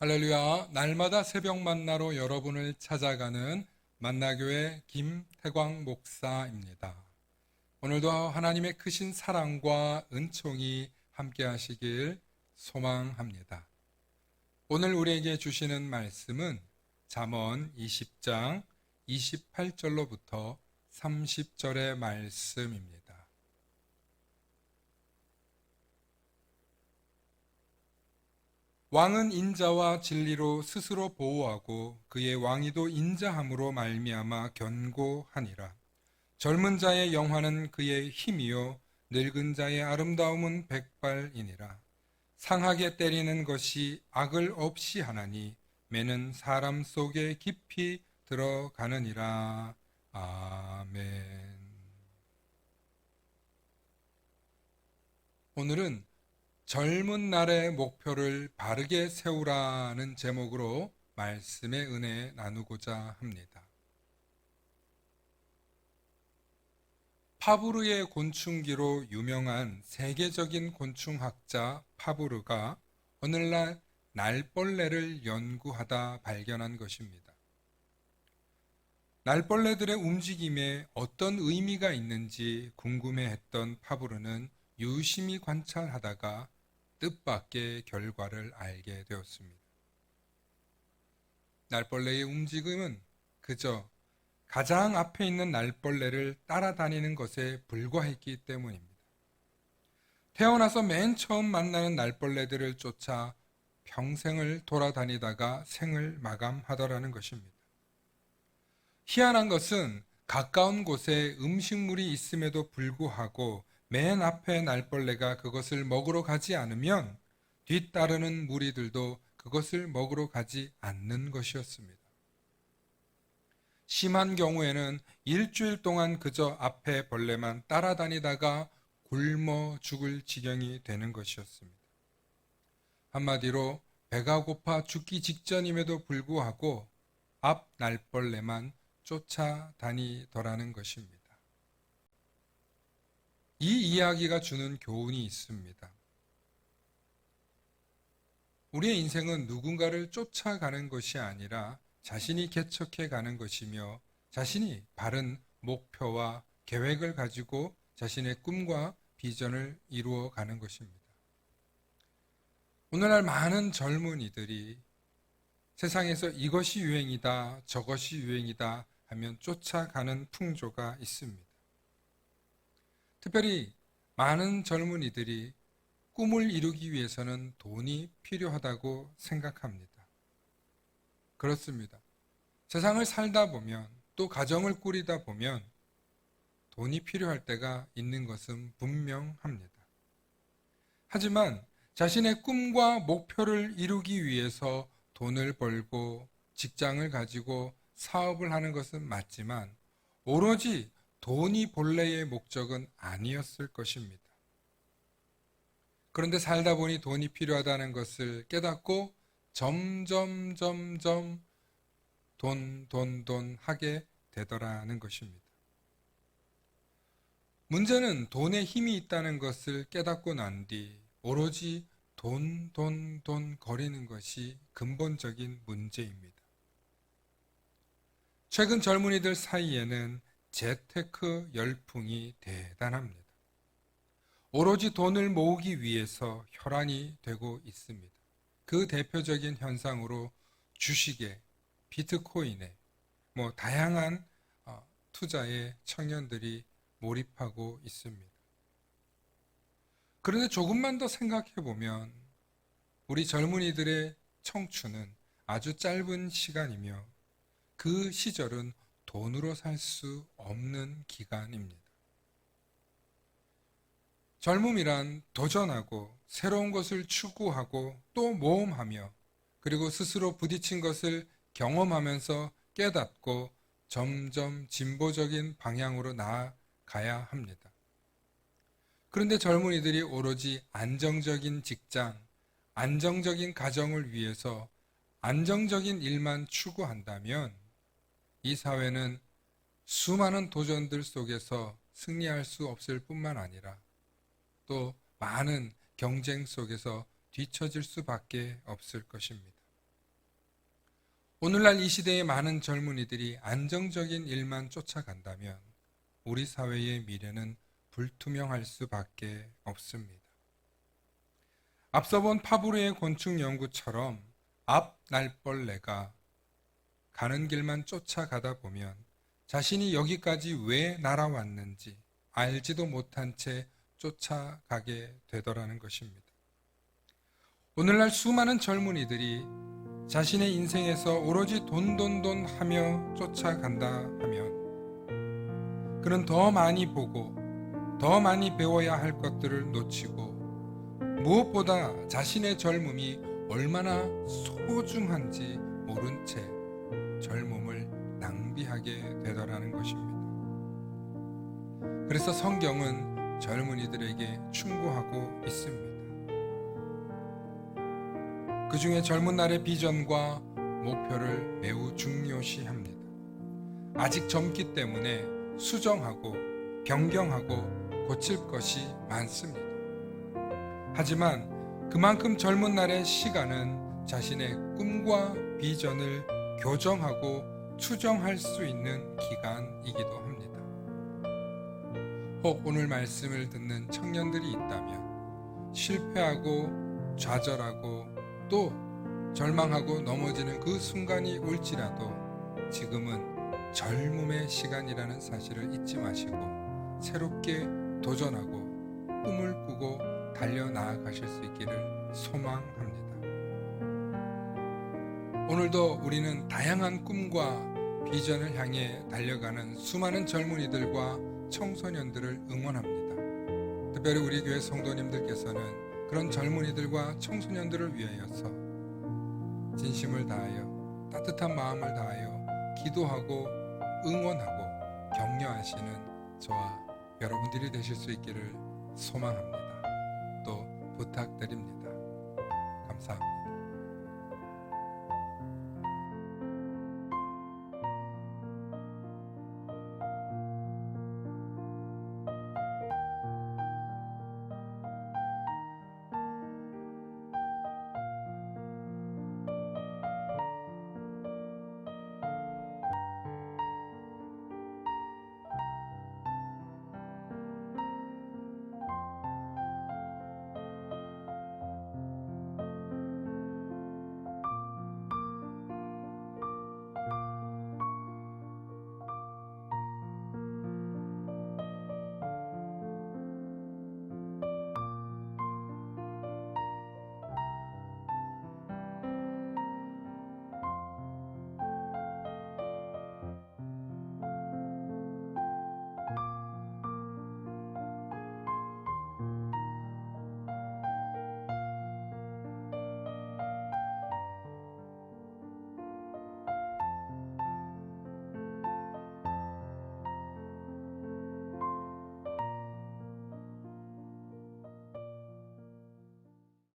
할렐루야, 날마다 새벽 만나로 여러분을 찾아가는 만나교회 김태광 목사입니다. 오늘도 하나님의 크신 사랑과 은총이 함께 하시길 소망합니다. 오늘 우리에게 주시는 말씀은 잠언 20장 28절로부터 30절의 말씀입니다. 왕은 인자와 진리로 스스로 보호하고 그의 왕위도 인자함으로 말미암아 견고하니라. 젊은 자의 영화는 그의 힘이요 늙은 자의 아름다움은 백발이니라. 상하게 때리는 것이 악을 없이 하나니 매는 사람 속에 깊이 들어가느니라. 아멘. 오늘은 젊은 날의 목표를 바르게 세우라는 제목으로 말씀의 은혜 나누고자 합니다. 파브르의 곤충기로 유명한 세계적인 곤충학자 파브르가 오늘날 날벌레를 연구하다 발견한 것입니다. 날벌레들의 움직임에 어떤 의미가 있는지 궁금해했던 파브르는 유심히 관찰하다가 뜻밖의 결과를 알게 되었습니다. 날벌레의 움직임은 그저 가장 앞에 있는 날벌레를 따라다니는 것에 불과했기 때문입니다. 태어나서 맨 처음 만나는 날벌레들을 쫓아 평생을 돌아다니다가 생을 마감하더라는 것입니다. 희한한 것은 가까운 곳에 음식물이 있음에도 불구하고 맨 앞에 날벌레가 그것을 먹으러 가지 않으면 뒤따르는 무리들도 그것을 먹으러 가지 않는 것이었습니다. 심한 경우에는 일주일 동안 그저 앞에 벌레만 따라다니다가 굶어 죽을 지경이 되는 것이었습니다. 한마디로 배가 고파 죽기 직전임에도 불구하고 앞 날벌레만 쫓아다니더라는 것입니다. 이 이야기가 주는 교훈이 있습니다. 우리의 인생은 누군가를 쫓아가는 것이 아니라 자신이 개척해 가는 것이며 자신이 바른 목표와 계획을 가지고 자신의 꿈과 비전을 이루어 가는 것입니다. 오늘날 많은 젊은이들이 세상에서 이것이 유행이다, 저것이 유행이다 하면 쫓아가는 풍조가 있습니다. 특별히 많은 젊은이들이 꿈을 이루기 위해서는 돈이 필요하다고 생각합니다. 그렇습니다. 세상을 살다 보면 또 가정을 꾸리다 보면 돈이 필요할 때가 있는 것은 분명합니다. 하지만 자신의 꿈과 목표를 이루기 위해서 돈을 벌고 직장을 가지고 사업을 하는 것은 맞지만 오로지 돈이 본래의 목적은 아니었을 것입니다. 그런데 살다 보니 돈이 필요하다는 것을 깨닫고 점점 돈 하게 되더라는 것입니다. 문제는 돈에 힘이 있다는 것을 깨닫고 난 뒤 오로지 돈 거리는 것이 근본적인 문제입니다. 최근 젊은이들 사이에는 재테크 열풍이 대단합니다. 오로지 돈을 모으기 위해서 혈안이 되고 있습니다. 그 대표적인 현상으로 주식에, 비트코인에, 다양한 투자에 청년들이 몰입하고 있습니다. 그런데 조금만 더 생각해 보면 우리 젊은이들의 청춘은 아주 짧은 시간이며 그 시절은 돈으로 살 수 없는 기간입니다. 젊음이란 도전하고 새로운 것을 추구하고 또 모험하며 그리고 스스로 부딪힌 것을 경험하면서 깨닫고 점점 진보적인 방향으로 나아가야 합니다. 그런데 젊은이들이 오로지 안정적인 직장, 안정적인 가정을 위해서 안정적인 일만 추구한다면 이 사회는 수많은 도전들 속에서 승리할 수 없을 뿐만 아니라 또 많은 경쟁 속에서 뒤처질 수밖에 없을 것입니다. 오늘날 이 시대의 많은 젊은이들이 안정적인 일만 쫓아간다면 우리 사회의 미래는 불투명할 수밖에 없습니다. 앞서 본 파브르의 곤충 연구처럼 앞 날벌레가 가는 길만 쫓아가다 보면 자신이 여기까지 왜 날아왔는지 알지도 못한 채 쫓아가게 되더라는 것입니다. 오늘날 수많은 젊은이들이 자신의 인생에서 오로지 돈 하며 쫓아간다 하면 그는 더 많이 보고 더 많이 배워야 할 것들을 놓치고 무엇보다 자신의 젊음이 얼마나 소중한지 모른 채 젊음을 낭비하게 되더라는 것입니다. 그래서 성경은 젊은이들에게 충고하고 있습니다. 그 중에 젊은 날의 비전과 목표를 매우 중요시합니다. 아직 젊기 때문에 수정하고 변경하고 고칠 것이 많습니다. 하지만 그만큼 젊은 날의 시간은 자신의 꿈과 비전을 교정하고 추정할 수 있는 기간이기도 합니다. 혹 오늘 말씀을 듣는 청년들이 있다면 실패하고 좌절하고 또 절망하고 넘어지는 그 순간이 올지라도 지금은 젊음의 시간이라는 사실을 잊지 마시고 새롭게 도전하고 꿈을 꾸고 달려나아가실 수 있기를 소망합니다. 오늘도 우리는 다양한 꿈과 비전을 향해 달려가는 수많은 젊은이들과 청소년들을 응원합니다. 특별히 우리 교회 성도님들께서는 그런 젊은이들과 청소년들을 위하여서 진심을 다하여 따뜻한 마음을 다하여 기도하고 응원하고 격려하시는 저와 여러분들이 되실 수 있기를 소망합니다. 또 부탁드립니다. 감사합니다.